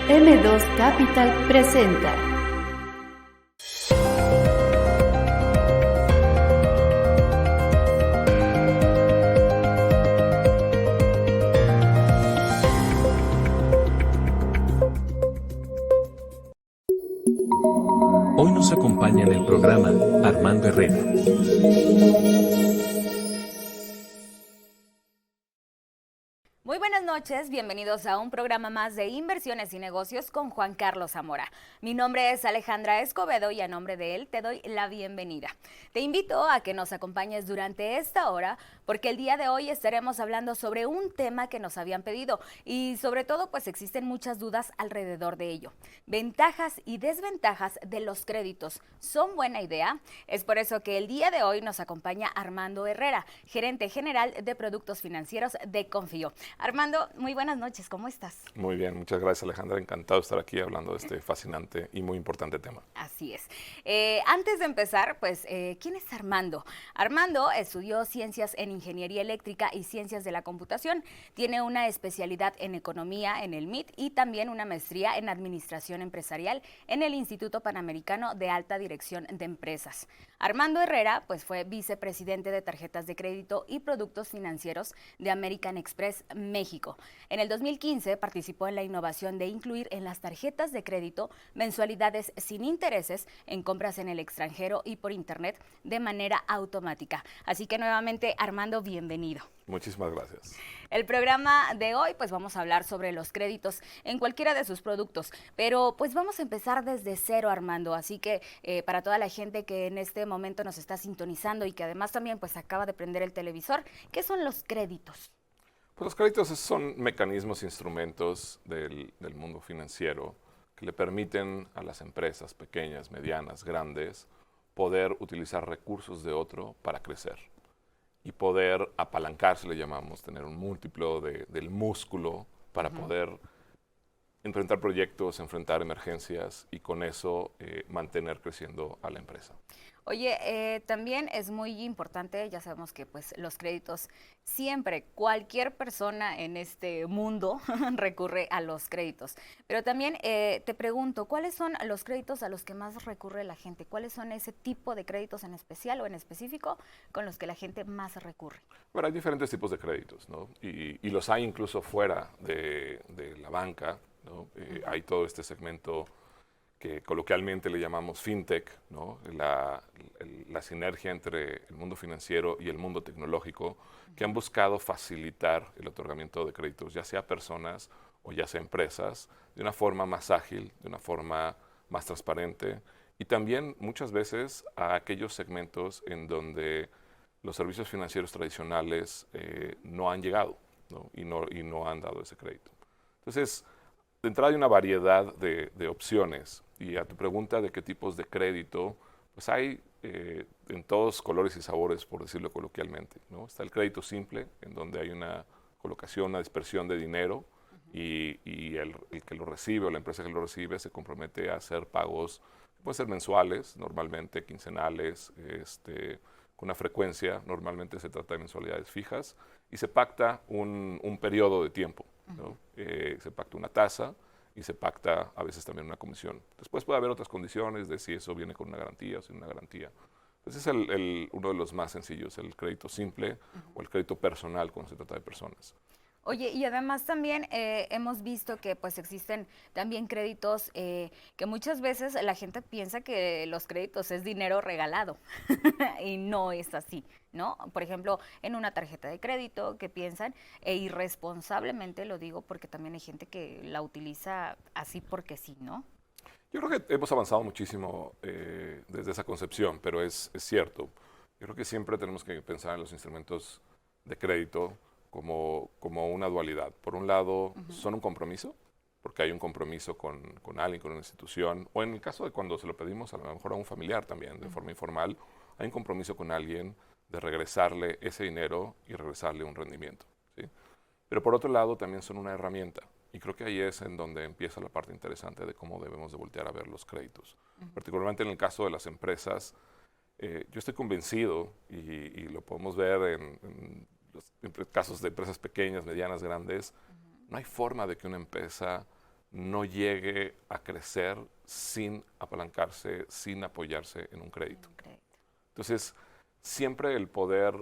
M2 Capital presenta. Hoy nos acompaña en el programa Armando Herrera. Muy buenas noches, bienvenidos a un programa más de Inversiones y Negocios con Juan Carlos Zamora. Mi nombre es Alejandra Escobedo y a nombre de él te doy la bienvenida. Te invito a que nos acompañes durante esta hora porque el día de hoy estaremos hablando sobre un tema que nos habían pedido y sobre todo pues existen muchas dudas alrededor de ello. Ventajas y desventajas de los créditos, ¿son buena idea? Es por eso que el día de hoy nos acompaña Armando Herrera, gerente general de productos financieros de Confío. Armando, muy buenas noches, ¿cómo estás? Muy bien, muchas gracias Alejandra, encantado de estar aquí hablando de este fascinante y muy importante tema. Así es. Antes de empezar, pues, ¿quién es Armando? Armando estudió ciencias en ingeniería eléctrica y ciencias de la computación. Tiene una especialidad en economía en el MIT y también una maestría en administración empresarial en el Instituto Panamericano de Alta Dirección de Empresas. Armando Herrera, pues, fue vicepresidente de tarjetas de crédito y productos financieros de American Express México. En el 2015 participó en la innovación de incluir en las tarjetas de crédito mensualidades sin intereses en compras en el extranjero y por internet de manera automática. Así que nuevamente, Armando, bienvenido. Muchísimas gracias. El programa de hoy, pues vamos a hablar sobre los créditos en cualquiera de sus productos, pero pues vamos a empezar desde cero, Armando, así que para toda la gente que en este momento nos está sintonizando y que además también pues acaba de prender el televisor, ¿qué son los créditos? Pues los créditos son mecanismos, instrumentos del mundo financiero que le permiten a las empresas pequeñas, medianas, grandes, poder utilizar recursos de otro para crecer y poder apalancarse, le llamamos, tener un múltiplo del músculo para poder enfrentar proyectos, enfrentar emergencias y con eso mantener creciendo a la empresa. Oye, también es muy importante, ya sabemos que pues los créditos siempre, cualquier persona en este mundo recurre a los créditos, pero también te pregunto, ¿cuáles son los créditos a los que más recurre la gente? ¿Cuáles son ese tipo de créditos en especial o en específico con los que la gente más recurre? Bueno, hay diferentes tipos de créditos, ¿no? Y los hay incluso fuera de la banca, ¿no? Hay todo este segmento que coloquialmente le llamamos fintech, ¿no? La sinergia entre el mundo financiero y el mundo tecnológico, que han buscado facilitar el otorgamiento de créditos, ya sea a personas o ya sea a empresas, de una forma más ágil, de una forma más transparente, y también muchas veces a aquellos segmentos en donde los servicios financieros tradicionales no han llegado, ¿no? Y no han dado ese crédito. Entonces, de entrada hay una variedad de opciones. Y a tu pregunta de qué tipos de crédito, pues hay en todos colores y sabores, por decirlo coloquialmente, ¿no? Está el crédito simple, en donde hay una colocación, una dispersión de dinero y el que lo recibe o la empresa que lo recibe se compromete a hacer pagos, pueden ser mensuales, normalmente quincenales, con una frecuencia, normalmente se trata de mensualidades fijas, y se pacta un periodo de tiempo, ¿no? Se pacta una tasa y se pacta a veces también una comisión. Después puede haber otras condiciones de si eso viene con una garantía o sin una garantía. Ese es uno de los más sencillos, el crédito simple o el crédito personal cuando se trata de personas. Oye, y además también hemos visto que pues existen también créditos que muchas veces la gente piensa que los créditos es dinero regalado y no es así, ¿no? Por ejemplo, en una tarjeta de crédito que piensan, e irresponsablemente lo digo porque también hay gente que la utiliza así porque sí, ¿no? Yo creo que hemos avanzado muchísimo desde esa concepción, pero es cierto. Yo creo que siempre tenemos que pensar en los instrumentos de crédito como una dualidad. Por un lado, son un compromiso, porque hay un compromiso con alguien, con una institución, o en el caso de cuando se lo pedimos a lo mejor a un familiar también, de forma informal, hay un compromiso con alguien de regresarle ese dinero y regresarle un rendimiento, ¿sí? Pero por otro lado, también son una herramienta, y creo que ahí es en donde empieza la parte interesante de cómo debemos de voltear a ver los créditos. Particularmente en el caso de las empresas, yo estoy convencido, y lo podemos ver en casos de empresas pequeñas, medianas, grandes, no hay forma de que una empresa no llegue a crecer sin apalancarse, sin apoyarse en un crédito. Entonces, siempre el poder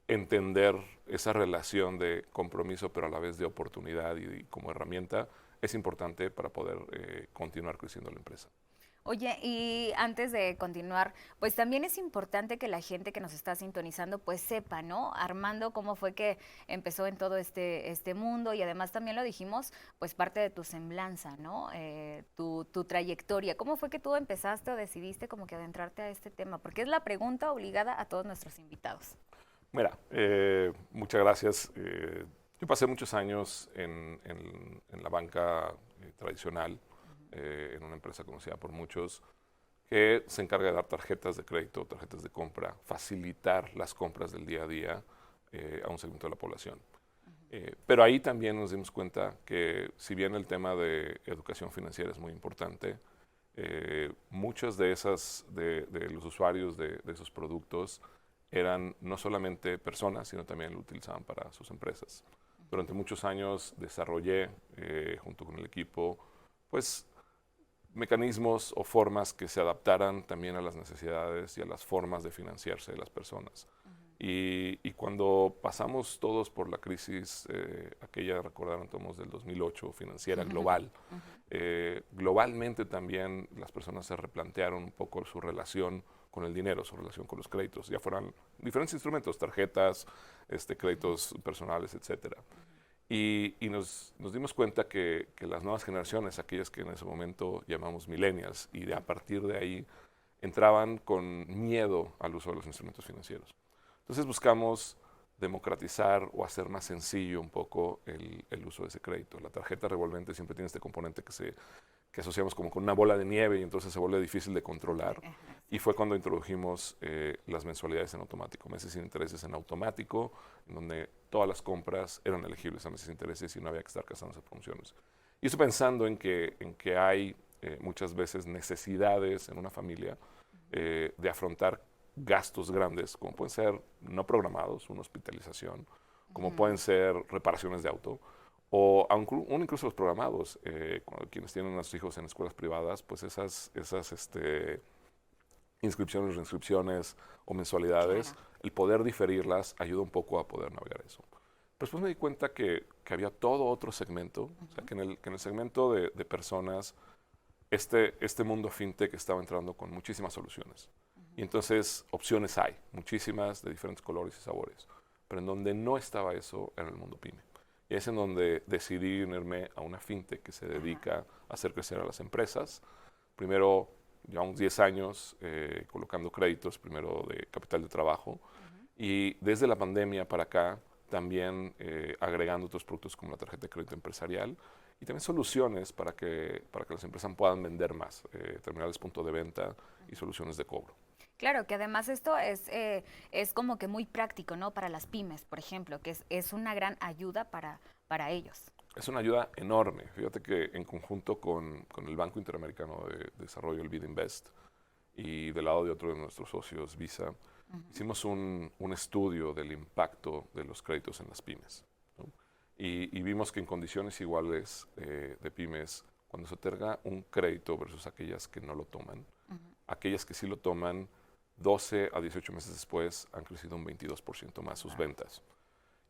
entender esa relación de compromiso, pero a la vez de oportunidad y como herramienta, es importante para poder continuar creciendo la empresa. Oye, y antes de continuar, pues también es importante que la gente que nos está sintonizando pues sepa, ¿no? Armando, cómo fue que empezó en todo este mundo, y además también lo dijimos, pues parte de tu semblanza, ¿no? Tu trayectoria. ¿Cómo fue que tú empezaste o decidiste como que adentrarte a este tema? Porque es la pregunta obligada a todos nuestros invitados. Mira, muchas gracias. Yo pasé muchos años en la banca tradicional, en una empresa conocida por muchos, que se encarga de dar tarjetas de crédito, tarjetas de compra, facilitar las compras del día a día a un segmento de la población. Pero ahí también nos dimos cuenta que, si bien el tema de educación financiera es muy importante, muchos de los usuarios de esos productos eran no solamente personas, sino también lo utilizaban para sus empresas. Durante muchos años desarrollé, junto con el equipo, pues, mecanismos o formas que se adaptaran también a las necesidades y a las formas de financiarse de las personas. Y cuando pasamos todos por la crisis, aquella, recordaron todos, del 2008, financiera global, globalmente también las personas se replantearon un poco su relación con el dinero, su relación con los créditos, ya fueran diferentes instrumentos, tarjetas, créditos personales, etcétera. Y nos dimos cuenta que las nuevas generaciones, aquellas que en ese momento llamamos millennials, y a partir de ahí entraban con miedo al uso de los instrumentos financieros. Entonces buscamos democratizar o hacer más sencillo un poco el uso de ese crédito. La tarjeta revolvente siempre tiene este componente que asociamos como con una bola de nieve, y entonces se vuelve difícil de controlar. Y fue cuando introdujimos las mensualidades en automático, meses sin intereses en automático, en donde todas las compras eran elegibles a meses sin intereses y no había que estar casándose promociones. Y eso pensando en que hay muchas veces necesidades en una familia de afrontar gastos grandes, como pueden ser no programados, una hospitalización, como pueden ser reparaciones de auto, o incluso los programados. Quienes tienen a sus hijos en escuelas privadas, pues esas inscripciones, reinscripciones o mensualidades, el poder diferirlas ayuda un poco a poder navegar eso. Pero después me di cuenta que había todo otro segmento, o sea, que en el segmento de personas, este mundo fintech estaba entrando con muchísimas soluciones. Y entonces opciones hay, muchísimas, de diferentes colores y sabores. Pero en donde no estaba eso era el mundo pyme. Y es en donde decidí unirme a una fintech que se dedica a hacer crecer a las empresas. Primero, ya unos 10 años, colocando créditos, primero de capital de trabajo. Y desde la pandemia para acá, también agregando otros productos como la tarjeta de crédito empresarial. Y también soluciones para que las empresas puedan vender más, terminales punto de venta y soluciones de cobro. Claro, que además esto es como que muy práctico, ¿no? Para las pymes, por ejemplo, que es una gran ayuda para ellos. Es una ayuda enorme. Fíjate que en conjunto con el Banco Interamericano de Desarrollo, el BidInvest, y del lado de otro de nuestros socios, Visa, hicimos un estudio del impacto de los créditos en las pymes, ¿no? Y vimos que en condiciones iguales de pymes, cuando se otorga un crédito versus aquellas que no lo toman, aquellas que sí lo toman, 12 a 18 meses después han crecido un 22% más sus ventas.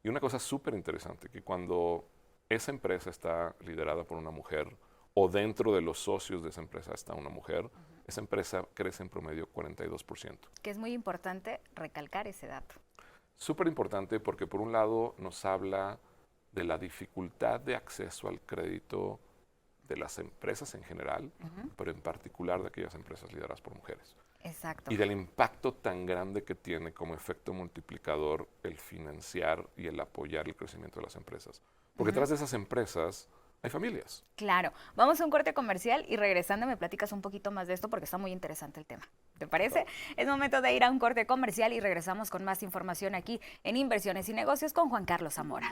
Y una cosa súper interesante, que cuando esa empresa está liderada por una mujer, o dentro de los socios de esa empresa está una mujer, esa empresa crece en promedio 42%. Que es muy importante recalcar ese dato. Súper importante porque por un lado nos habla de la dificultad de acceso al crédito de las empresas en general, pero en particular de aquellas empresas lideradas por mujeres. Exacto. Y del impacto tan grande que tiene como efecto multiplicador el financiar y el apoyar el crecimiento de las empresas. Porque detrás de esas empresas hay familias. Claro. Vamos a un corte comercial y regresando me platicas un poquito más de esto porque está muy interesante el tema. ¿Te parece? Es momento de ir a un corte comercial y regresamos con más información aquí en Inversiones y Negocios con Juan Carlos Zamora.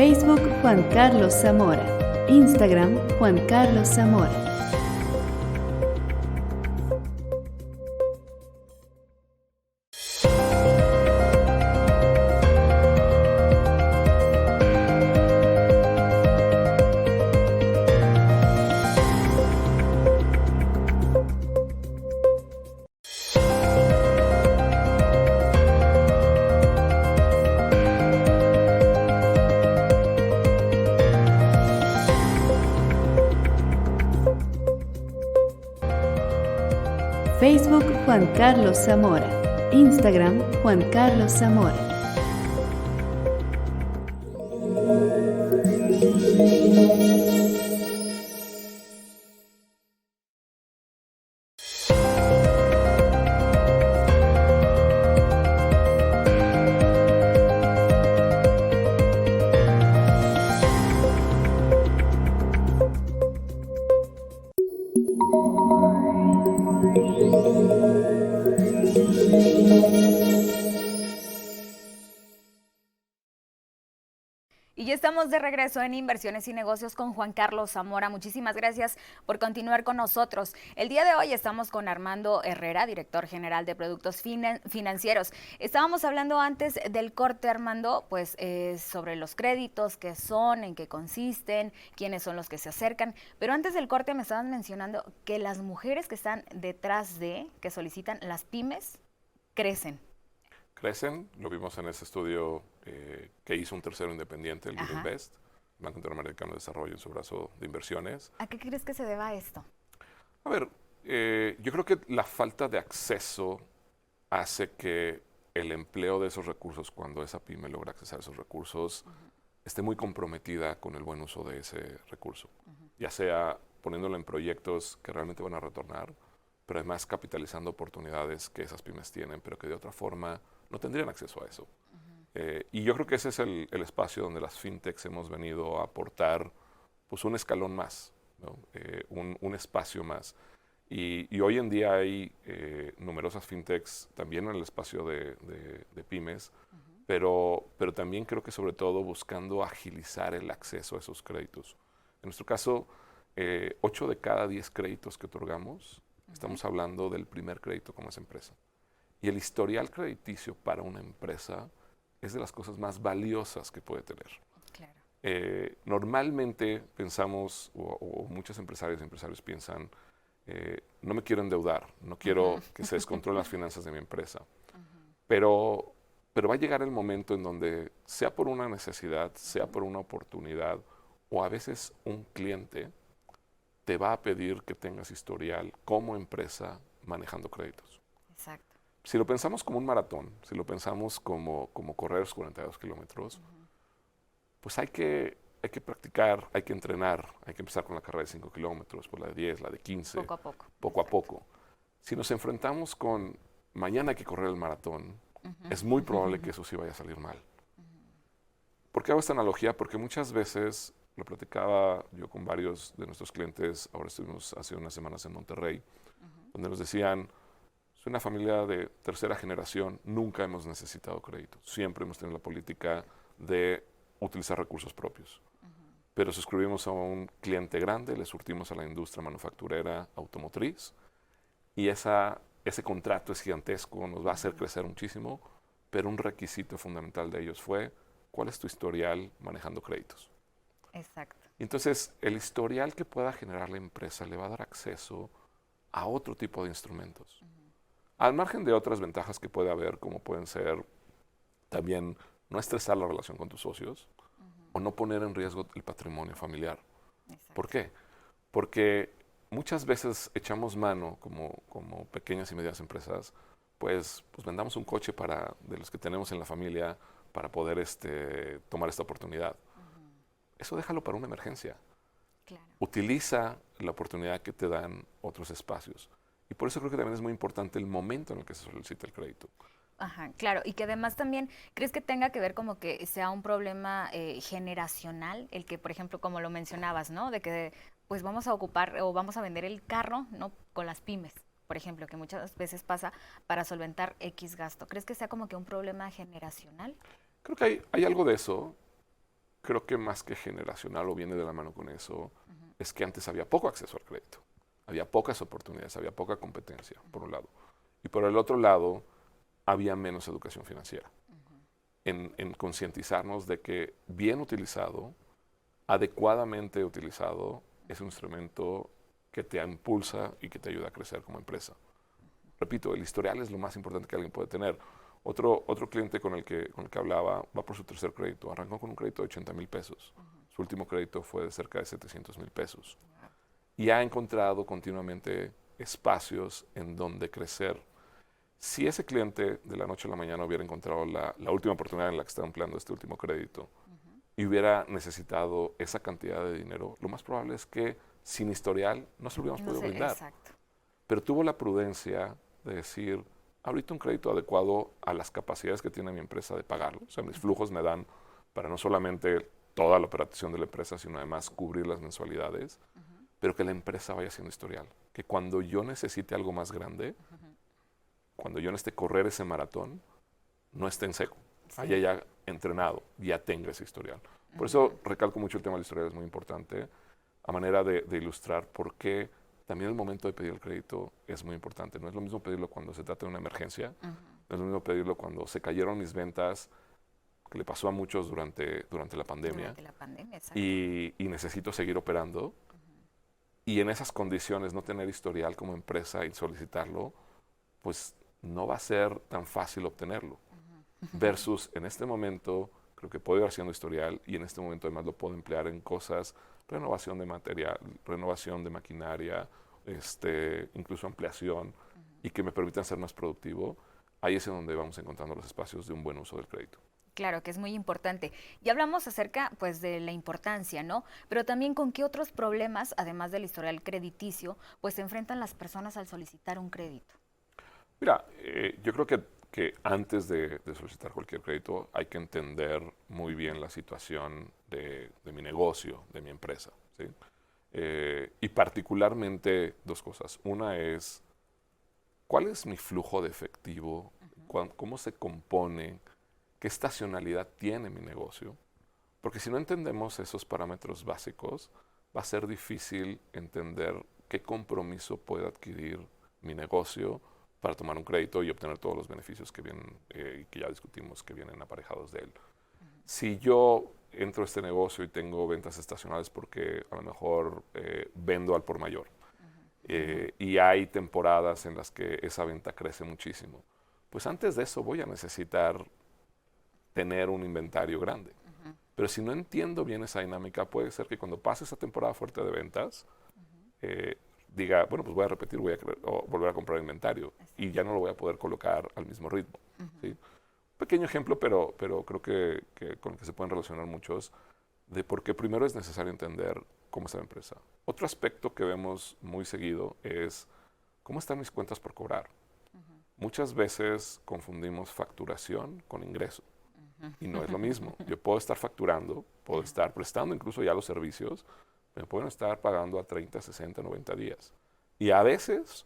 Facebook Juan Carlos Zamora. Instagram Juan Carlos Zamora. Facebook Juan Carlos Zamora. Instagram Juan Carlos Zamora. Y ya estamos de regreso en Inversiones y Negocios con Juan Carlos Zamora. Muchísimas gracias por continuar con nosotros. El día de hoy estamos con Armando Herrera, director general de Productos Financieros. Estábamos hablando antes del corte, Armando, pues sobre los créditos, qué son, en qué consisten, quiénes son los que se acercan. Pero antes del corte me estaban mencionando que las mujeres que están detrás que solicitan las pymes, crecen. Crecen, lo vimos en ese estudio que hizo un tercero independiente, el Grupo Invest, Banco Interamericano de Desarrollo en su brazo de inversiones. ¿A qué crees que se deba esto? A ver, yo creo que la falta de acceso hace que el empleo de esos recursos, cuando esa pyme logra accesar a esos recursos, esté muy comprometida con el buen uso de ese recurso. Ya sea poniéndolo en proyectos que realmente van a retornar, pero además capitalizando oportunidades que esas pymes tienen, pero que de otra forma no tendrían acceso a eso. Y yo creo que ese es el espacio donde las fintechs hemos venido a aportar pues, un escalón más, ¿no? Un espacio más. Y hoy en día hay numerosas fintechs también en el espacio de pymes, pero también creo que sobre todo buscando agilizar el acceso a esos créditos. En nuestro caso, 8 de cada 10 créditos que otorgamos, estamos hablando del primer crédito como esa empresa. Y el historial crediticio para una empresa es de las cosas más valiosas que puede tener. Claro. Normalmente pensamos, o muchos empresarios y empresarios piensan, no me quiero endeudar, no quiero que se descontrolen las finanzas de mi empresa. Pero va a llegar el momento en donde, sea por una necesidad, sea por una oportunidad, o a veces un cliente te va a pedir que tengas historial como empresa manejando créditos. Exacto. Si lo pensamos como un maratón, si lo pensamos como correr los 42 kilómetros, pues hay que practicar, hay que entrenar, hay que empezar con la carrera de 5 kilómetros, por la de 10, la de 15. Poco a poco. Poco a poco. Si nos enfrentamos con mañana hay que correr el maratón, es muy probable que eso sí vaya a salir mal. ¿Por qué hago esta analogía? Porque muchas veces, lo platicaba yo con varios de nuestros clientes, ahora estuvimos hace unas semanas en Monterrey, donde nos decían, soy una familia de tercera generación, nunca hemos necesitado crédito. Siempre hemos tenido la política de utilizar recursos propios. Pero suscribimos a un cliente grande, le surtimos a la industria manufacturera automotriz y ese contrato es gigantesco, nos va a hacer crecer muchísimo, pero un requisito fundamental de ellos fue, ¿cuál es tu historial manejando créditos? Exacto. Entonces, el historial que pueda generar la empresa le va a dar acceso a otro tipo de instrumentos. Al margen de otras ventajas que puede haber, como pueden ser también no estresar la relación con tus socios o no poner en riesgo el patrimonio familiar. Exacto. ¿Por qué? Porque muchas veces echamos mano como pequeñas y medianas empresas, pues vendamos un coche de los que tenemos en la familia para poder tomar esta oportunidad. Eso déjalo para una emergencia. Claro. Utiliza la oportunidad que te dan otros espacios. Y por eso creo que también es muy importante el momento en el que se solicita el crédito. Ajá, claro. Y que además también, ¿crees que tenga que ver como que sea un problema generacional? El que, por ejemplo, como lo mencionabas, ¿no? De que pues vamos a ocupar o vamos a vender el carro, ¿no? Con las pymes, por ejemplo, que muchas veces pasa para solventar X gasto. ¿Crees que sea como que un problema generacional? Creo que hay algo de eso. creo que más que generacional o viene de la mano con eso, es que antes había poco acceso al crédito. Había pocas oportunidades, había poca competencia, por un lado. Y por el otro lado, había menos educación financiera. En concientizarnos de que bien utilizado, adecuadamente utilizado, es un instrumento que te impulsa y que te ayuda a crecer como empresa. Repito, el historial es lo más importante que alguien puede tener. Otro cliente con el que hablaba va por su tercer crédito. Arrancó con un crédito de 80,000 pesos. Su último crédito fue de cerca de 700,000 pesos. Y ha encontrado continuamente espacios en donde crecer. Si ese cliente de la noche a la mañana hubiera encontrado la última oportunidad en la que está empleando este último crédito y hubiera necesitado esa cantidad de dinero, lo más probable es que sin historial no se lo hubiéramos podido brindar. Exacto. Pero tuvo la prudencia de decir, ahorita un crédito adecuado a las capacidades que tiene mi empresa de pagarlo. O sea, mis flujos me dan para no solamente toda la operación de la empresa, sino además cubrir las mensualidades, pero que la empresa vaya haciendo historial. Que cuando yo necesite algo más grande, cuando yo necesite correr ese maratón, no esté en seco. Haya ya entrenado, ya tenga ese historial. Por eso recalco mucho el tema del historial, es muy importante, a manera de ilustrar por qué también el momento de pedir el crédito es muy importante. No es lo mismo pedirlo cuando se trata de una emergencia, no es lo mismo pedirlo cuando se cayeron mis ventas, que le pasó a muchos durante la pandemia, y necesito seguir operando. Y en esas condiciones, no tener historial como empresa y solicitarlo, pues no va a ser tan fácil obtenerlo. Versus en este momento, creo que puedo ir haciendo historial y en este momento además lo puedo emplear en cosas, renovación de material, renovación de maquinaria, incluso ampliación, y que me permitan ser más productivo. Ahí es en donde vamos encontrando los espacios de un buen uso del crédito. Claro, que es muy importante. Ya hablamos acerca, pues, de la importancia, ¿no? Pero también con qué otros problemas, además del historial crediticio, pues se enfrentan las personas al solicitar un crédito. Mira, yo creo que antes de solicitar cualquier crédito hay que entender muy bien la situación de mi negocio, de mi empresa, ¿sí? Y particularmente dos cosas. Una es, ¿cuál es mi flujo de efectivo? ¿Cómo se compone? ¿Qué estacionalidad tiene mi negocio? Porque si no entendemos esos parámetros básicos, va a ser difícil entender qué compromiso puede adquirir mi negocio para tomar un crédito y obtener todos los beneficios que vienen, que ya discutimos, que vienen aparejados de él. Si yo entro a este negocio y tengo ventas estacionales porque a lo mejor vendo al por mayor, y hay temporadas en las que esa venta crece muchísimo, pues antes de eso voy a necesitar tener un inventario grande. Pero si no entiendo bien esa dinámica, puede ser que cuando pase esa temporada fuerte de ventas, diga, bueno, pues voy a repetir, o volver a comprar inventario y ya no lo voy a poder colocar al mismo ritmo. ¿Sí? Pequeño ejemplo, pero creo que con el que se pueden relacionar muchos, de por qué primero es necesario entender cómo está la empresa. Otro aspecto que vemos muy seguido es cómo están mis cuentas por cobrar. Muchas veces confundimos facturación con ingreso. Y no es lo mismo. Yo puedo estar facturando, puedo estar prestando incluso ya los servicios, me pueden estar pagando a 30, 60, 90 días. Y a veces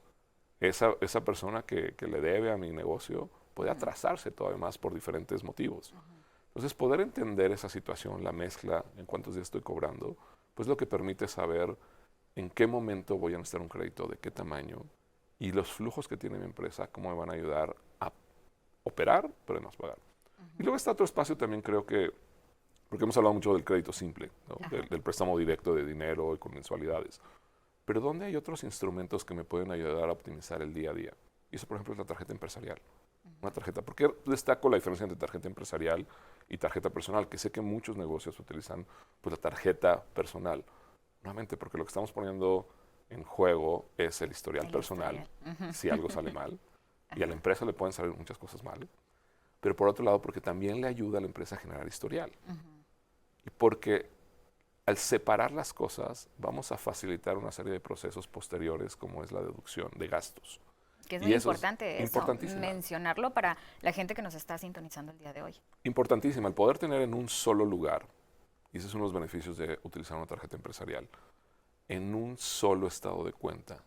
esa persona que le debe a mi negocio puede atrasarse todavía más por diferentes motivos. Entonces, poder entender esa situación, la mezcla, en cuántos días estoy cobrando, pues lo que permite saber en qué momento voy a necesitar un crédito, de qué tamaño, y los flujos que tiene mi empresa, cómo me van a ayudar a operar, pero además pagar. Y luego está otro espacio también, creo que, porque hemos hablado mucho del crédito simple, ¿no? del préstamo directo de dinero y con mensualidades. Pero ¿dónde hay otros instrumentos que me pueden ayudar a optimizar el día a día? Y eso, por ejemplo, es la tarjeta empresarial. Una tarjeta. ¿Por qué destaco la diferencia entre tarjeta empresarial y tarjeta personal? Que sé que muchos negocios utilizan pues, la tarjeta personal. Nuevamente, porque lo que estamos poniendo en juego es el historial personal, si algo sale mal. Y a la empresa le pueden salir muchas cosas mal. Pero por otro lado, porque también le ayuda a la empresa a generar historial. Y porque al separar las cosas, vamos a facilitar una serie de procesos posteriores, como es la deducción de gastos. Que es muy importante eso, mencionarlo para la gente que nos está sintonizando el día de hoy. Importantísimo, el poder tener en un solo lugar, y ese es uno de los beneficios de utilizar una tarjeta empresarial, en un solo estado de cuenta,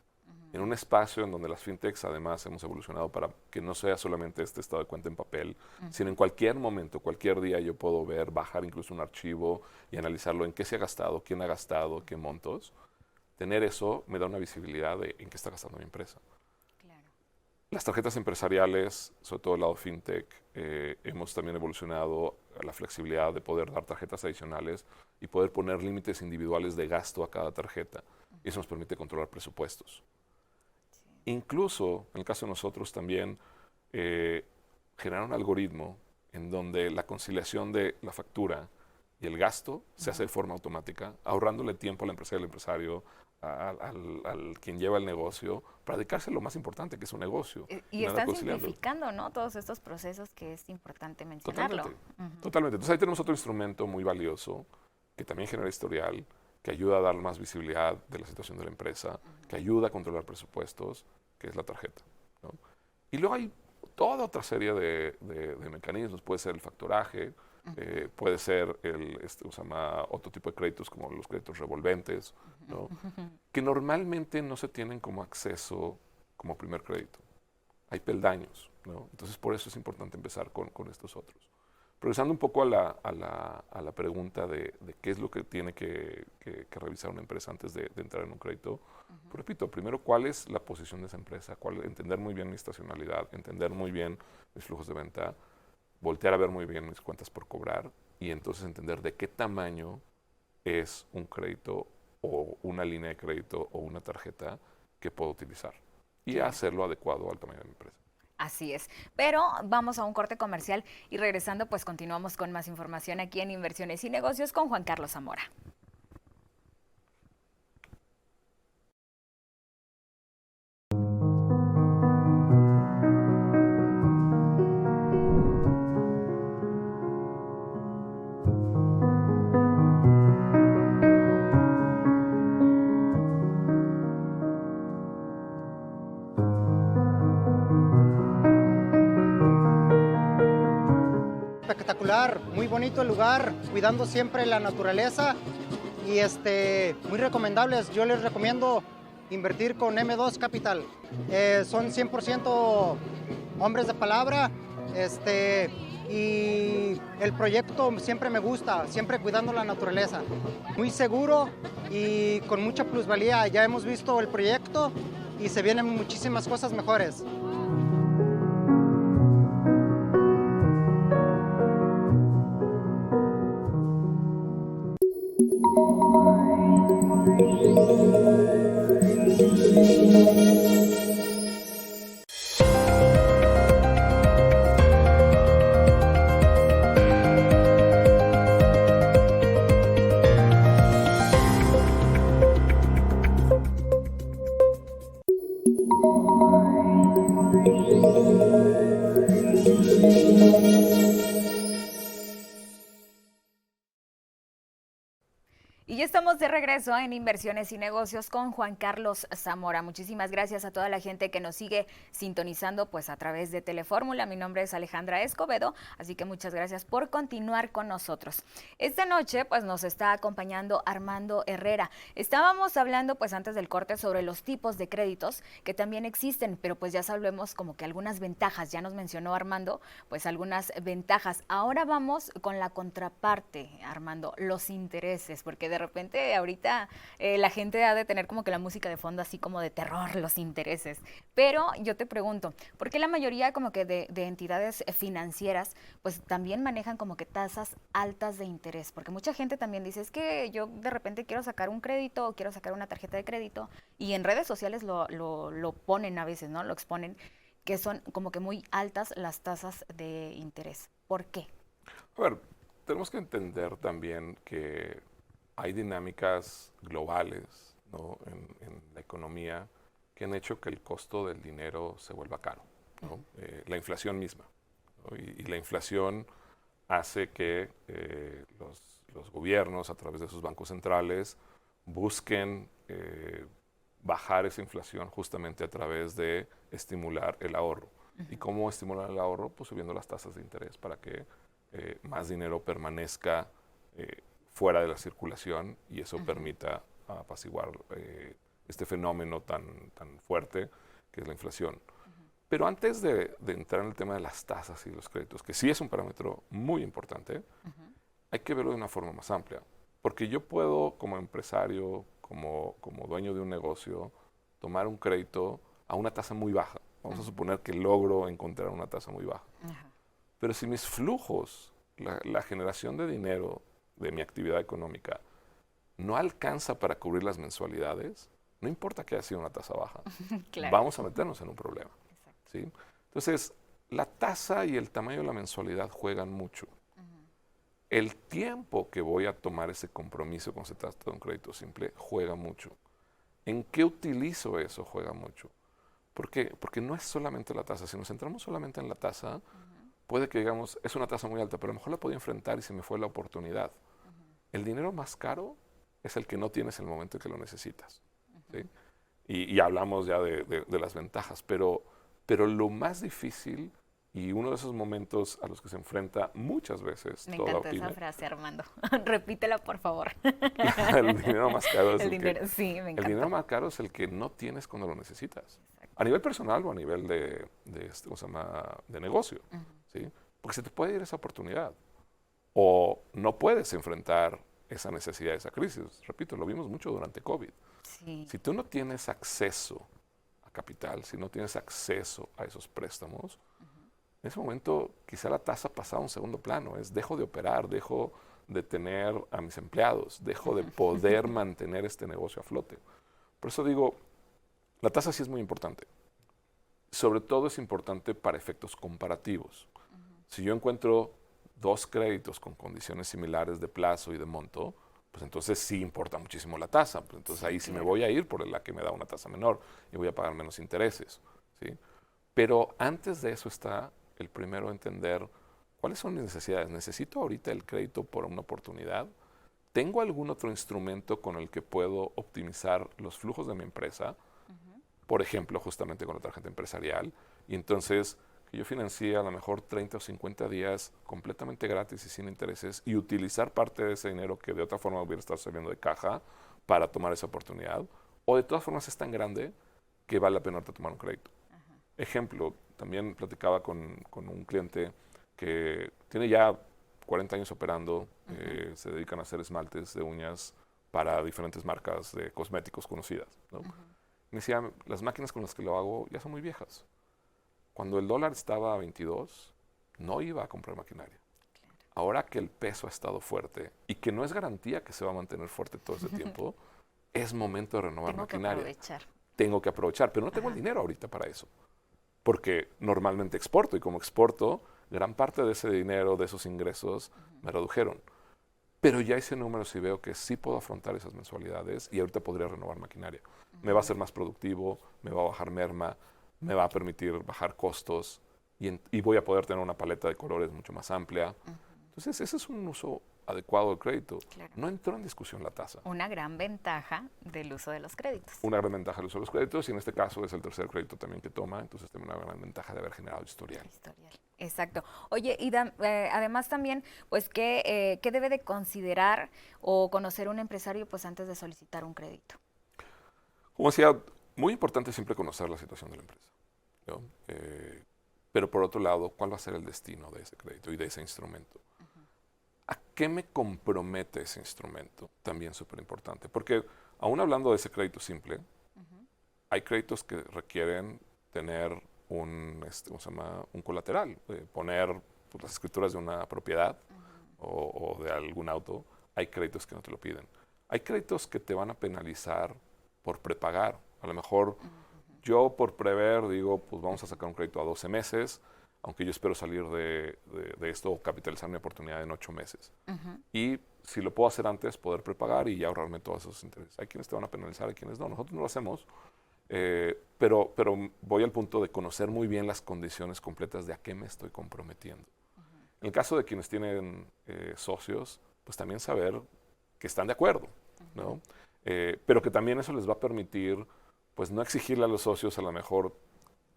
En un espacio en donde las fintechs además hemos evolucionado para que no sea solamente este estado de cuenta en papel, sino en cualquier momento, cualquier día yo puedo ver, bajar incluso un archivo y analizarlo en qué se ha gastado, quién ha gastado, qué montos. Tener eso me da una visibilidad de en qué está gastando mi empresa. Claro. Las tarjetas empresariales, sobre todo el lado fintech, hemos también evolucionado a la flexibilidad de poder dar tarjetas adicionales y poder poner límites individuales de gasto a cada tarjeta. Y eso nos permite controlar presupuestos. Incluso, en el caso de nosotros también, generar un algoritmo en donde la conciliación de la factura y el gasto se hace de forma automática, ahorrándole tiempo al empresario, al quien lleva el negocio, para dedicarse a lo más importante, que es un negocio. Y están simplificando, ¿no?, todos estos procesos, que es importante mencionarlo. Totalmente, totalmente. Entonces ahí tenemos otro instrumento muy valioso, que también genera historial, que ayuda a dar más visibilidad de la situación de la empresa, que ayuda a controlar presupuestos, que es la tarjeta, ¿no? Y luego hay toda otra serie de mecanismos. Puede ser el factoraje, puede ser otro tipo de créditos como los créditos revolventes, ¿no? Que normalmente no se tienen como acceso como primer crédito. Hay peldaños, ¿no? Entonces por eso es importante empezar con estos otros. Progresando un poco a la pregunta de qué es lo que tiene que revisar una empresa antes de entrar en un crédito, pues repito, primero, ¿cuál es la posición de esa empresa? Entender muy bien mi estacionalidad, entender muy bien mis flujos de venta, voltear a ver muy bien mis cuentas por cobrar y entonces entender de qué tamaño es un crédito o una línea de crédito o una tarjeta que puedo utilizar y hacerlo adecuado al tamaño de mi empresa. Así es, pero vamos a un corte comercial y regresando pues continuamos con más información aquí en Inversiones y Negocios con Juan Carlos Zamora. Espectacular, muy bonito el lugar, cuidando siempre la naturaleza y muy recomendables. Yo les recomiendo invertir con M2 Capital. Son 100% hombres de palabra y el proyecto siempre me gusta, siempre cuidando la naturaleza. Muy seguro y con mucha plusvalía. Ya hemos visto el proyecto y se vienen muchísimas cosas mejores. Y ya estamos de regreso en Inversiones y Negocios con Juan Carlos Zamora. Muchísimas gracias a toda la gente que nos sigue sintonizando pues a través de Telefórmula. Mi nombre es Alejandra Escobedo, así que muchas gracias por continuar con nosotros. Esta noche pues nos está acompañando Armando Herrera. Estábamos hablando pues antes del corte sobre los tipos de créditos que también existen, pero pues ya sabemos como que algunas ventajas. Ya nos mencionó Armando pues algunas ventajas. Ahora vamos con la contraparte, Armando, los intereses, porque de repente ahorita la gente ha de tener como que la música de fondo así como de terror, los intereses. Pero yo te pregunto, ¿por qué la mayoría como que de entidades financieras pues también manejan como que tasas altas de interés? Porque mucha gente también dice, es que yo de repente quiero sacar un crédito o quiero sacar una tarjeta de crédito y en redes sociales lo ponen a veces, ¿no? Lo exponen, que son como que muy altas las tasas de interés. ¿Por qué? A ver, tenemos que entender también que hay dinámicas globales, ¿no?, en la economía que han hecho que el costo del dinero se vuelva caro, ¿no? La inflación misma, ¿no? Y la inflación hace que los gobiernos, a través de sus bancos centrales, busquen bajar esa inflación justamente a través de estimular el ahorro. ¿Y cómo estimular el ahorro? Pues subiendo las tasas de interés para que más dinero permanezca fuera de la circulación y eso permita apaciguar este fenómeno tan fuerte que es la inflación. Pero antes de entrar en el tema de las tasas y los créditos, que sí es un parámetro muy importante, hay que verlo de una forma más amplia. Porque yo puedo, como empresario, como dueño de un negocio, tomar un crédito a una tasa muy baja. Vamos a suponer que logro encontrar una tasa muy baja. Pero si mis flujos, la generación de dinero de mi actividad económica, no alcanza para cubrir las mensualidades, no importa que haya sido una tasa baja, Claro. vamos a meternos en un problema. ¿Sí? Entonces, la tasa y el tamaño de la mensualidad juegan mucho. El tiempo que voy a tomar ese compromiso cuando se trata de un crédito simple juega mucho. ¿En qué utilizo eso? Juega mucho. ¿Por qué? Porque no es solamente la tasa. Si nos centramos solamente en la tasa, puede que digamos, es una tasa muy alta, pero a lo mejor la podía enfrentar y se me fue la oportunidad. El dinero más caro es el que no tienes en el momento en que lo necesitas. ¿Sí? Y hablamos ya de las ventajas, pero lo más difícil y uno de esos momentos a los que se enfrenta muchas veces Me toda encanta pyme, esa frase, Armando. Repítela, por favor. el dinero más caro es El el dinero, que, sí, me el encanta. dinero más caro es el que no tienes cuando lo necesitas. A nivel personal o a nivel ¿cómo se llama? De negocio. ¿Sí? Porque se te puede ir esa oportunidad. O no puedes enfrentar esa necesidad, esa crisis. Repito, lo vimos mucho durante COVID. Sí. Si tú no tienes acceso a capital, si no tienes acceso a esos préstamos, en ese momento quizá la tasa pasa a un segundo plano. Dejo de operar, dejo de tener a mis empleados, dejo de poder mantener este negocio a flote. Por eso digo, la tasa sí es muy importante. Sobre todo es importante para efectos comparativos. Si yo encuentro dos créditos con condiciones similares de plazo y de monto, pues entonces sí importa muchísimo la tasa. Pues entonces ahí sí me voy a ir por la que me da una tasa menor y voy a pagar menos intereses. ¿Sí? Pero antes de eso está el primero entender cuáles son mis necesidades. ¿Necesito ahorita el crédito por una oportunidad? ¿Tengo algún otro instrumento con el que puedo optimizar los flujos de mi empresa? Por ejemplo, justamente con la tarjeta empresarial. Y entonces que yo financie a lo mejor 30 o 50 días completamente gratis y sin intereses y utilizar parte de ese dinero que de otra forma hubiera estado saliendo de caja para tomar esa oportunidad. O de todas formas es tan grande que vale la pena ahorita tomar un crédito. Ejemplo, también platicaba con un cliente que tiene ya 40 años operando, se dedican a hacer esmaltes de uñas para diferentes marcas de cosméticos conocidas, ¿no? Me decía, las máquinas con las que lo hago ya son muy viejas. Cuando el dólar estaba a 22, no iba a comprar maquinaria. Ahora que el peso ha estado fuerte y que no es garantía que se va a mantener fuerte todo ese tiempo, es momento de renovar maquinaria. Tengo que aprovechar, pero no tengo el dinero ahorita para eso. Porque normalmente exporto y como exporto, gran parte de ese dinero, de esos ingresos, me redujeron. Pero ya hice números y veo que sí puedo afrontar esas mensualidades y ahorita podría renovar maquinaria. Me va a ser más productivo, me va a bajar merma, me va a permitir bajar costos y voy a poder tener una paleta de colores mucho más amplia. Entonces, ese es un uso adecuado del crédito. Claro. No entró en discusión la tasa. Una gran ventaja del uso de los créditos. Una gran ventaja del uso de los créditos y en este caso es el tercer crédito también que toma, entonces tiene una gran ventaja de haber generado historial. Exacto. Oye, y además también, pues, ¿qué debe de considerar o conocer un empresario pues antes de solicitar un crédito? Como decía, muy importante siempre conocer la situación de la empresa, ¿no? Pero por otro lado, ¿cuál va a ser el destino de ese crédito y de ese instrumento? ¿A qué me compromete ese instrumento? También súper importante, porque aún hablando de ese crédito simple, hay créditos que requieren tener un colateral, poner pues, las escrituras de una propiedad o de algún auto. Hay créditos que no te lo piden. Hay créditos que te van a penalizar por prepagar. A lo mejor yo por prever digo, pues vamos a sacar un crédito a 12 meses, aunque yo espero salir de esto o capitalizar mi oportunidad en 8 meses. Y si lo puedo hacer antes, poder prepagar y ahorrarme todos esos intereses. Hay quienes te van a penalizar, hay quienes no. Nosotros no lo hacemos, pero voy al punto de conocer muy bien las condiciones completas de a qué me estoy comprometiendo. En el caso de quienes tienen socios, pues también saber que están de acuerdo, ¿no? Pero que también eso les va a permitir pues no exigirle a los socios a lo mejor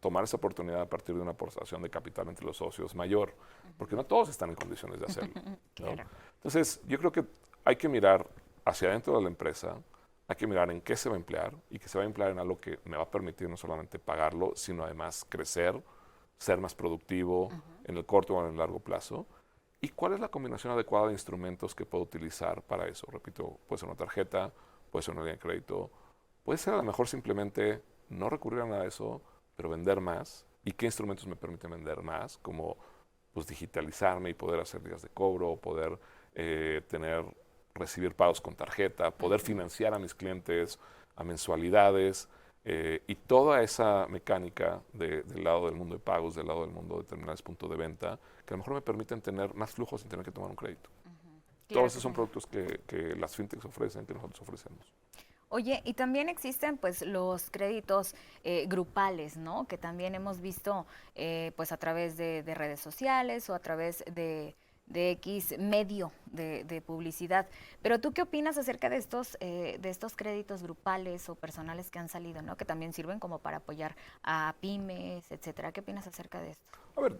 tomar esa oportunidad a partir de una aportación de capital entre los socios mayor, porque no todos están en condiciones de hacerlo, ¿no? Claro. Entonces, yo creo que hay que mirar hacia adentro de la empresa, hay que mirar en qué se va a emplear y que se va a emplear en algo que me va a permitir no solamente pagarlo, sino además crecer, ser más productivo en el corto o en el largo plazo. ¿Y cuál es la combinación adecuada de instrumentos que puedo utilizar para eso? Repito, puede ser una tarjeta, puede ser una línea de crédito, puede ser a lo mejor simplemente no recurrir a nada de eso, pero vender más. ¿Y qué instrumentos me permiten vender más? Como pues, digitalizarme y poder hacer días de cobro, poder recibir pagos con tarjeta, poder financiar a mis clientes a mensualidades. Y toda esa mecánica del lado del mundo de pagos, del lado del mundo de terminales punto de venta, que a lo mejor me permiten tener más flujos sin tener que tomar un crédito. Todos esos son productos que las fintechs ofrecen, que nosotros ofrecemos. Oye, y también existen pues los créditos grupales, ¿no? Que también hemos visto pues a través de redes sociales o a través de X medio de publicidad. Pero ¿tú qué opinas acerca de estos créditos grupales o personales que han salido, ¿no? Que también sirven como para apoyar a pymes, etcétera? ¿Qué opinas acerca de esto? A ver,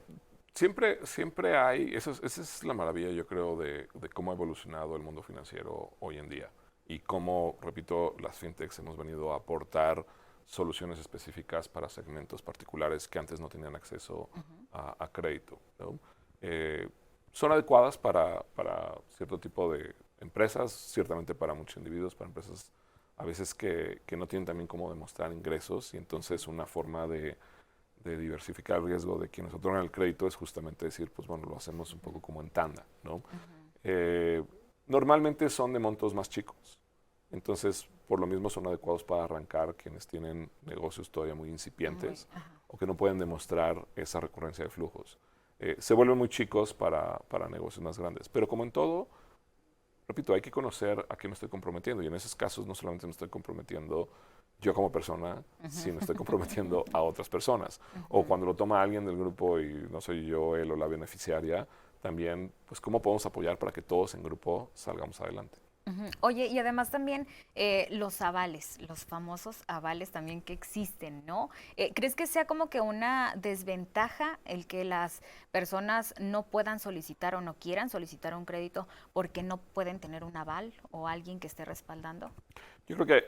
siempre hay, esa es la maravilla, yo creo, de cómo ha evolucionado el mundo financiero hoy en día y cómo, repito, las fintechs hemos venido a aportar soluciones específicas para segmentos particulares que antes no tenían acceso a crédito, ¿no? Son adecuadas para cierto tipo de empresas, ciertamente para muchos individuos, para empresas a veces que no tienen también cómo demostrar ingresos, y entonces una forma de diversificar el riesgo de quienes otorgan el crédito es justamente decir, pues bueno, lo hacemos un poco como en tanda, ¿no? Normalmente son de montos más chicos, entonces por lo mismo son adecuados para arrancar quienes tienen negocios todavía muy incipientes o que no pueden demostrar esa recurrencia de flujos. Se vuelven muy chicos para negocios más grandes. Pero como en todo, repito, hay que conocer a qué me estoy comprometiendo. Y en esos casos no solamente me estoy comprometiendo yo como persona, sino estoy comprometiendo a otras personas. O cuando lo toma alguien del grupo y no soy yo, él o la beneficiaria, también, pues, ¿cómo podemos apoyar para que todos en grupo salgamos adelante? Oye, y además también los avales, los famosos avales también que existen, ¿no? ¿Crees que sea como que una desventaja el que las personas no puedan solicitar o no quieran solicitar un crédito porque no pueden tener un aval o alguien que esté respaldando? Yo creo que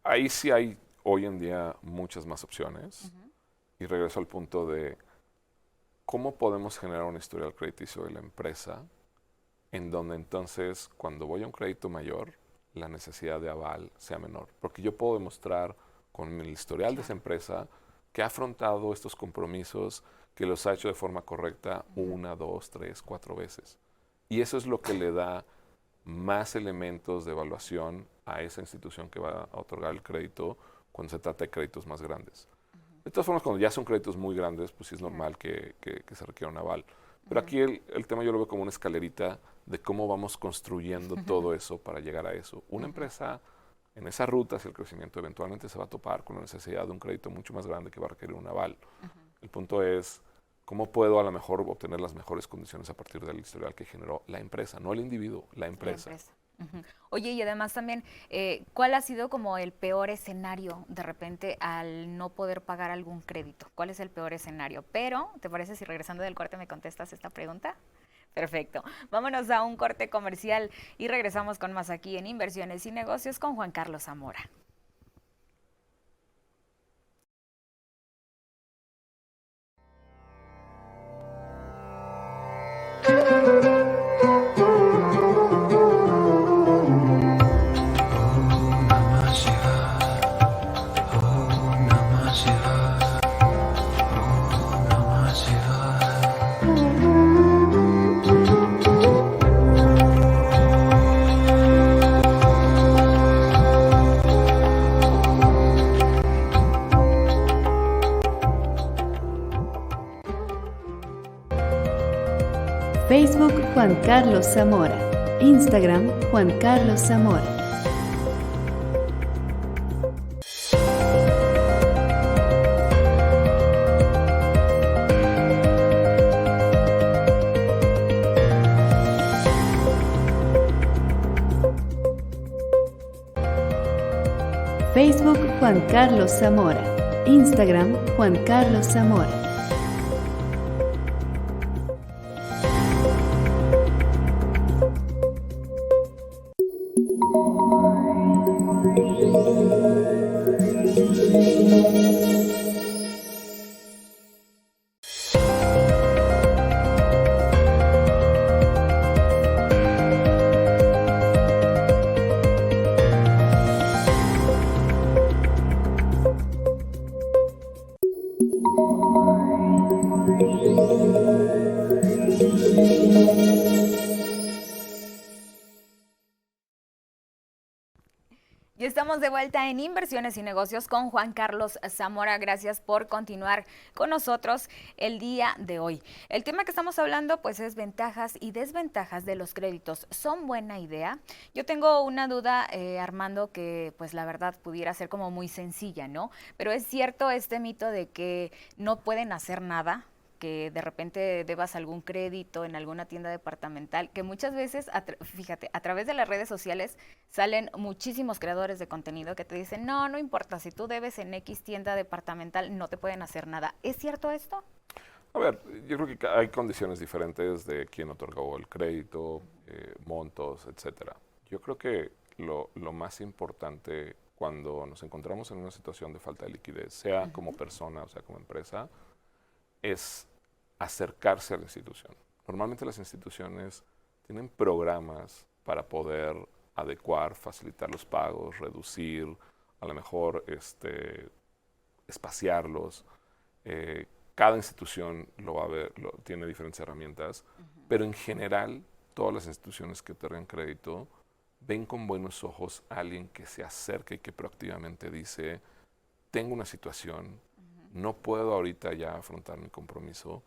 ahí sí hay hoy en día muchas más opciones. Y regreso al punto de cómo podemos generar un historial crediticio de la empresa en donde entonces cuando voy a un crédito mayor, la necesidad de aval sea menor. Porque yo puedo demostrar con el historial de esa empresa que ha afrontado estos compromisos, que los ha hecho de forma correcta 1, 2, 3, 4 veces. Y eso es lo que le da más elementos de evaluación a esa institución que va a otorgar el crédito cuando se trata de créditos más grandes. De todas formas, cuando ya son créditos muy grandes, pues sí es normal que se requiera un aval. Pero aquí el tema yo lo veo como una escalerita de cómo vamos construyendo todo eso para llegar a eso. Una empresa en esa ruta hacia el crecimiento eventualmente se va a topar con la necesidad de un crédito mucho más grande que va a requerir un aval. El punto es cómo puedo a lo mejor obtener las mejores condiciones a partir del historial que generó la empresa, no el individuo, la empresa. Oye, y además también, ¿cuál ha sido como el peor escenario de repente al no poder pagar algún crédito? ¿Cuál es el peor escenario? Pero, ¿te parece si regresando del corte me contestas esta pregunta? Perfecto. Vámonos a un corte comercial y regresamos con más aquí en Inversiones y Negocios con Juan Carlos Zamora. Facebook Juan Carlos Zamora. Instagram Juan Carlos Zamora. Facebook Juan Carlos Zamora. Instagram Juan Carlos Zamora. estamos de vuelta en Inversiones y Negocios con Juan Carlos Zamora. Gracias por continuar con nosotros el día de hoy. El tema que estamos hablando pues es ventajas y desventajas de los créditos. ¿Son buena idea? Yo tengo una duda, Armando, que pues la verdad pudiera ser como muy sencilla, ¿no? Pero es cierto este mito de que no pueden hacer nada, que de repente debas algún crédito en alguna tienda departamental, que muchas veces, fíjate, a través de las redes sociales salen muchísimos creadores de contenido que te dicen, no, no importa, si tú debes en X tienda departamental, no te pueden hacer nada. ¿Es cierto esto? A ver, yo creo que hay condiciones diferentes de quién otorgó el crédito, montos, etcétera. Yo creo que lo más importante cuando nos encontramos en una situación de falta de liquidez, sea como persona o sea como empresa, es acercarse a la institución. Normalmente las instituciones tienen programas para poder adecuar, facilitar los pagos, reducir, a lo mejor espaciarlos. Cada institución lo va a ver, tiene diferentes herramientas, pero en general todas las instituciones que otorgan crédito ven con buenos ojos a alguien que se acerca y que proactivamente dice, tengo una situación, no puedo ahorita ya afrontar mi compromiso,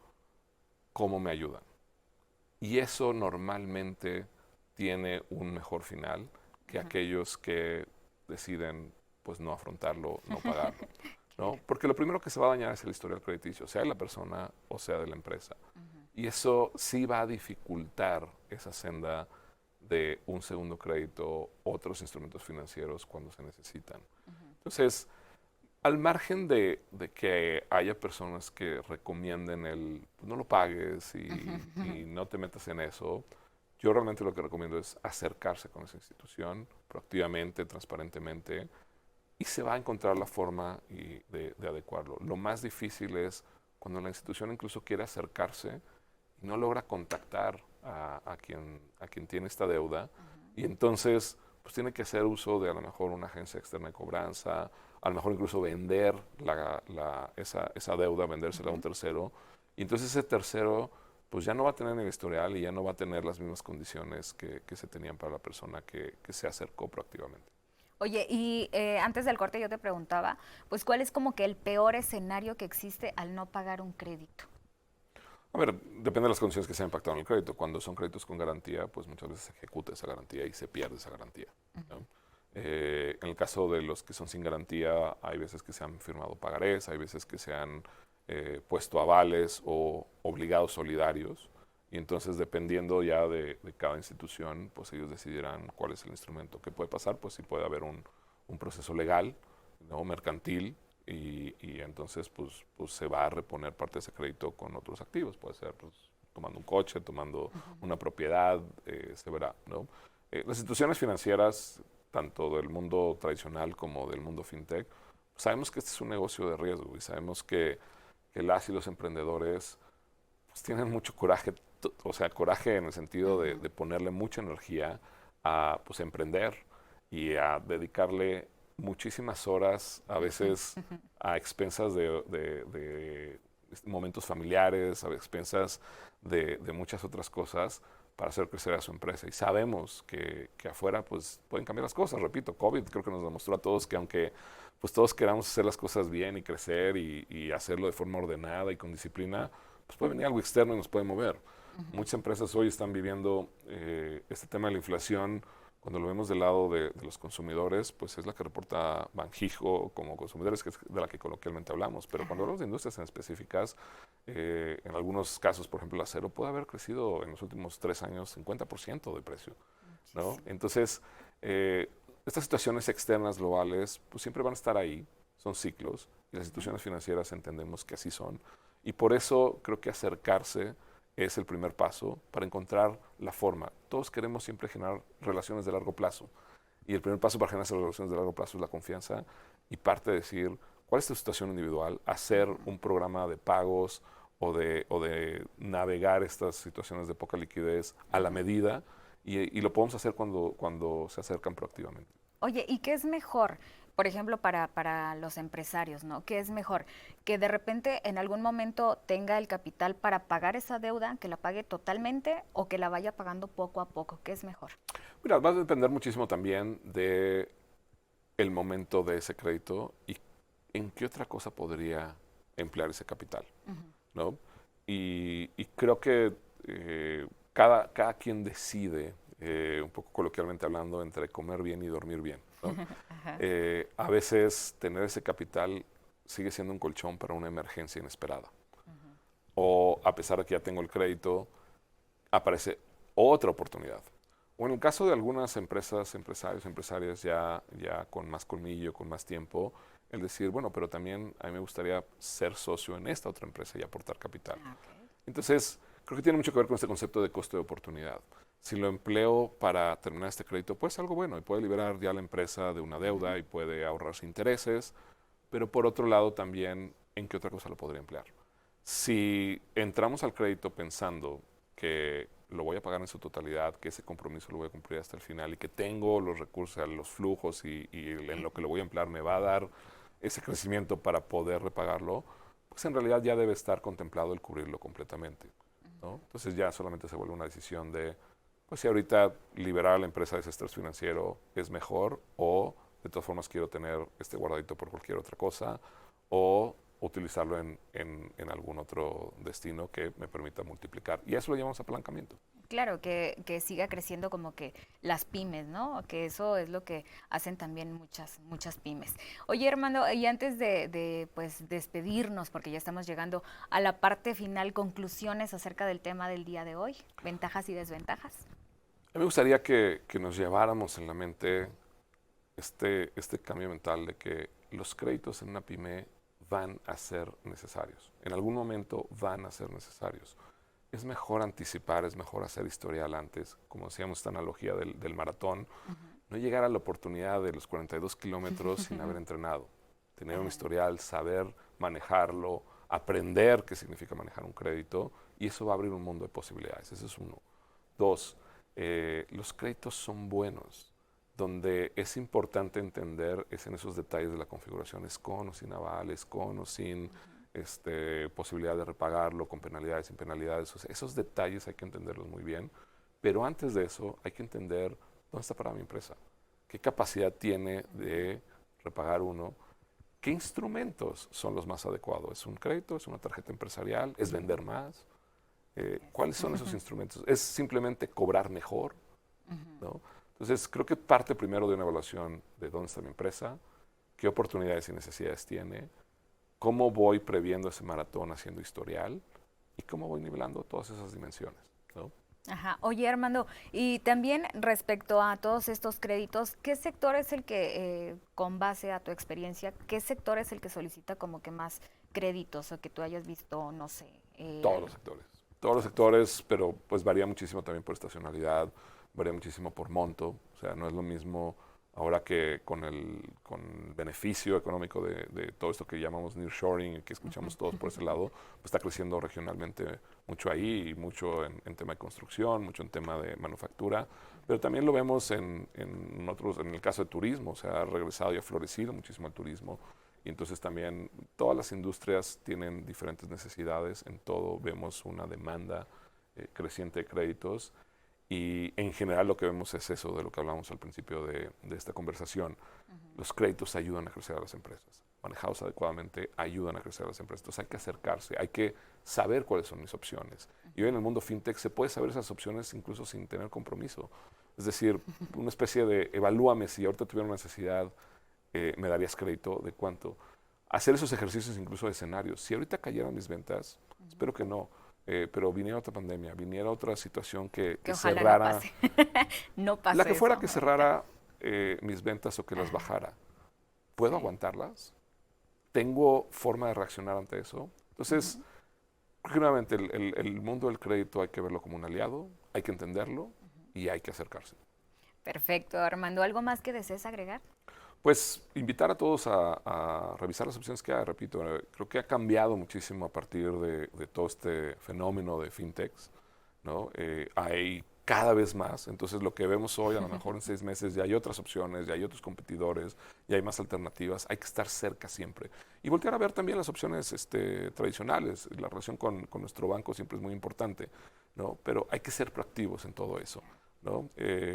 ¿cómo me ayudan? Y eso normalmente tiene un mejor final que aquellos que deciden pues no afrontarlo, no pagarlo, ¿no? Porque lo primero que se va a dañar es el historial crediticio, sea de la persona o sea de la empresa. Y eso sí va a dificultar esa senda de un segundo crédito, otros instrumentos financieros cuando se necesitan. Entonces, al margen de que haya personas que recomienden pues no lo pagues y no te metas en eso, yo realmente lo que recomiendo es acercarse con esa institución proactivamente, transparentemente, y se va a encontrar la forma de adecuarlo. Lo más difícil es cuando la institución incluso quiere acercarse y no logra contactar a quien tiene esta deuda, y entonces pues tiene que hacer uso de a lo mejor una agencia externa de cobranza, a lo mejor incluso vender esa deuda, vendérsela a un tercero, y entonces ese tercero pues ya no va a tener el historial y ya no va a tener las mismas condiciones que se tenían para la persona que se acercó proactivamente. Oye, y antes del corte yo te preguntaba, pues ¿cuál es como que el peor escenario que existe al no pagar un crédito? A ver, depende de las condiciones que se han impactado en el crédito. Cuando son créditos con garantía, pues muchas veces se ejecuta esa garantía y se pierde esa garantía, ¿no? En el caso de los que son sin garantía, hay veces que se han firmado pagarés, hay veces que se han puesto avales o obligados solidarios, y entonces dependiendo ya de cada institución, pues ellos decidirán cuál es el instrumento. ¿Qué puede pasar? Pues sí puede haber un proceso legal, ¿no? Mercantil, y entonces pues se va a reponer parte de ese crédito con otros activos. Puede ser pues, tomando un coche, tomando una propiedad, se verá, ¿no? Las instituciones financieras, tanto del mundo tradicional como del mundo fintech, sabemos que este es un negocio de riesgo y sabemos que las y los emprendedores pues, tienen mucho coraje, o sea, coraje en el sentido de ponerle mucha energía a pues, emprender y a dedicarle muchísimas horas, a veces a expensas de momentos familiares, a expensas de muchas otras cosas, para hacer crecer a su empresa. Y sabemos que afuera pues pueden cambiar las cosas. Repito, COVID creo que nos demostró a todos que aunque pues todos queramos hacer las cosas bien y crecer y hacerlo de forma ordenada y con disciplina, pues puede venir algo externo y nos puede mover. Muchas empresas hoy están viviendo este tema de la inflación. Cuando lo vemos del lado de los consumidores, pues es la que reporta Banxico como consumidores, que es de la que coloquialmente hablamos. Pero cuando hablamos de industrias en específicas, en algunos casos, por ejemplo, el acero puede haber crecido en los últimos 3 años 50% de precio, ¿no? Entonces, estas situaciones externas globales, pues siempre van a estar ahí, son ciclos, y las instituciones financieras entendemos que así son. Y por eso creo que acercarse es el primer paso para encontrar la forma. Todos queremos siempre generar relaciones de largo plazo. Y el primer paso para generar esas relaciones de largo plazo es la confianza y parte de decir, ¿cuál es tu situación individual? Hacer un programa de pagos o de navegar estas situaciones de poca liquidez a la medida y lo podemos hacer cuando se acercan proactivamente. Oye, ¿y qué es mejor? Por ejemplo, para los empresarios, ¿no? ¿Qué es mejor? Que de repente en algún momento tenga el capital para pagar esa deuda, que la pague totalmente o que la vaya pagando poco a poco. ¿Qué es mejor? Mira, va a depender muchísimo también de el momento de ese crédito y en qué otra cosa podría emplear ese capital, ¿no? Y creo que cada quien decide, un poco coloquialmente hablando, entre comer bien y dormir bien, ¿no? A veces tener ese capital sigue siendo un colchón para una emergencia inesperada. O a pesar de que ya tengo el crédito, aparece otra oportunidad. O en el caso de algunas empresas, empresarios, empresarias ya con más colmillo, con más tiempo, el decir, bueno, pero también a mí me gustaría ser socio en esta otra empresa y aportar capital. Entonces, creo que tiene mucho que ver con este concepto de costo de oportunidad. Si lo empleo para terminar este crédito, pues es algo bueno y puede liberar ya la empresa de una deuda y puede ahorrarse intereses, pero por otro lado también, ¿en qué otra cosa lo podría emplear? Si entramos al crédito pensando que lo voy a pagar en su totalidad, que ese compromiso lo voy a cumplir hasta el final y que tengo los recursos, los flujos y en lo que lo voy a emplear me va a dar ese crecimiento para poder repagarlo, pues en realidad ya debe estar contemplado el cubrirlo completamente, ¿no? Entonces ya solamente se vuelve una decisión de, pues si ahorita liberar a la empresa de ese estrés financiero es mejor, o de todas formas quiero tener este guardadito por cualquier otra cosa, o utilizarlo en algún otro destino que me permita multiplicar. Y eso lo llamamos apalancamiento. Claro, que siga creciendo como que las pymes, ¿no? Que eso es lo que hacen también muchas pymes. Oye, Armando, y antes de pues despedirnos, porque ya estamos llegando a la parte final, conclusiones acerca del tema del día de hoy, ventajas y desventajas. A mí me gustaría que nos lleváramos en la mente este cambio mental de que los créditos en una pyme van a ser necesarios. En algún momento van a ser necesarios. Es mejor anticipar, es mejor hacer historial antes. Como decíamos, esta analogía del maratón, no llegar a la oportunidad de los 42 kilómetros sin haber entrenado. Tener un historial, saber manejarlo, aprender qué significa manejar un crédito, y eso va a abrir un mundo de posibilidades. Ese es uno. Dos, los créditos son buenos. Donde es importante entender es en esos detalles de la configuración, es con o sin avales, con o sin posibilidad de repagarlo, con penalidades, sin penalidades. O sea, esos detalles hay que entenderlos muy bien, pero antes de eso hay que entender dónde está parada mi empresa, qué capacidad tiene de repagar uno, qué instrumentos son los más adecuados. ¿Es un crédito? ¿Es una tarjeta empresarial? ¿Es vender más? ¿Cuáles son esos instrumentos? ¿Es simplemente cobrar mejor? ¿No? Entonces, creo que parte primero de una evaluación de dónde está mi empresa, qué oportunidades y necesidades tiene, cómo voy previendo ese maratón haciendo historial y cómo voy nivelando todas esas dimensiones, ¿no? Ajá. Oye, Armando, y también respecto a todos estos créditos, ¿qué sector es el que, con base a tu experiencia, qué sector es el que solicita como que más créditos o que tú hayas visto, no sé? Todos los sectores, pero pues varía muchísimo también por estacionalidad, varía muchísimo por monto, o sea, no es lo mismo ahora que con el beneficio económico de todo esto que llamamos nearshoring y que escuchamos todos por ese lado, pues está creciendo regionalmente mucho ahí y mucho en tema de construcción, mucho en tema de manufactura, pero también lo vemos en el caso de turismo, o sea, ha regresado y ha florecido muchísimo el turismo, y entonces también todas las industrias tienen diferentes necesidades, en todo vemos una demanda creciente de créditos. Y en general lo que vemos es eso de lo que hablamos al principio de esta conversación. Los créditos ayudan a crecer a las empresas. Manejados adecuadamente ayudan a crecer a las empresas. Entonces hay que acercarse, hay que saber cuáles son mis opciones. Y hoy en el mundo fintech se puede saber esas opciones incluso sin tener compromiso. Es decir, una especie de evalúame si ahorita tuviera una necesidad, me darías crédito de cuánto. Hacer esos ejercicios incluso de escenarios. Si ahorita cayeran mis ventas, espero que no. Pero viniera otra pandemia, viniera otra situación que cerrara, no pase. No pase la que fuera eso, que cerrara mis ventas o que las bajara. ¿Puedo aguantarlas? ¿Tengo forma de reaccionar ante eso? Entonces, nuevamente, el mundo del crédito hay que verlo como un aliado, hay que entenderlo y hay que acercarse. Perfecto, Armando. ¿Algo más que desees agregar? Pues invitar a todos a revisar las opciones que hay. Repito, creo que ha cambiado muchísimo a partir de todo este fenómeno de fintechs, ¿no? Hay cada vez más, entonces lo que vemos hoy, a lo mejor en 6 meses ya hay otras opciones, ya hay otros competidores, ya hay más alternativas, hay que estar cerca siempre. Y voltear a ver también las opciones tradicionales, la relación con nuestro banco siempre es muy importante, ¿no? Pero hay que ser proactivos en todo eso. ¿no?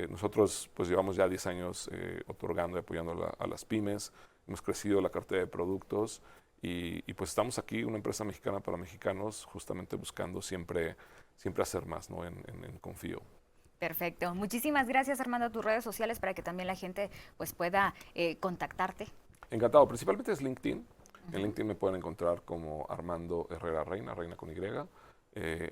Nosotros pues llevamos ya 10 años otorgando y apoyando a las pymes, hemos crecido la cartera de productos y pues estamos aquí, una empresa mexicana para mexicanos, justamente buscando siempre hacer más, ¿no? en Confío. Perfecto. Muchísimas gracias, Armando, a tus redes sociales para que también la gente pues pueda contactarte. Encantado. Principalmente es LinkedIn. En LinkedIn me pueden encontrar como Armando Herrera Reina, Reina con Y.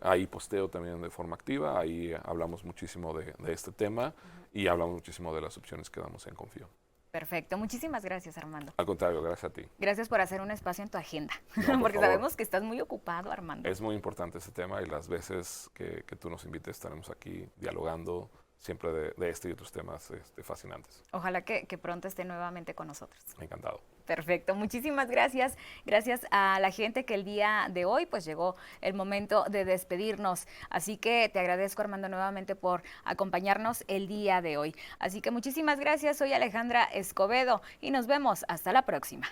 Ahí posteo también de forma activa. Ahí hablamos muchísimo de este tema y hablamos muchísimo de las opciones que damos en Confío. Perfecto. Muchísimas gracias, Armando. Al contrario, gracias a ti. Gracias por hacer un espacio en tu agenda, No, porque favor. sabemos que estás muy ocupado, Armando. Es muy importante este tema y las veces que tú nos invites estaremos aquí dialogando siempre de este y otros temas fascinantes. Ojalá que pronto esté nuevamente con nosotros. Encantado. Perfecto, muchísimas gracias. Gracias a la gente que el día de hoy pues llegó el momento de despedirnos. Así que te agradezco, Armando, nuevamente por acompañarnos el día de hoy. Así que muchísimas gracias. Soy Alejandra Escobedo y nos vemos hasta la próxima.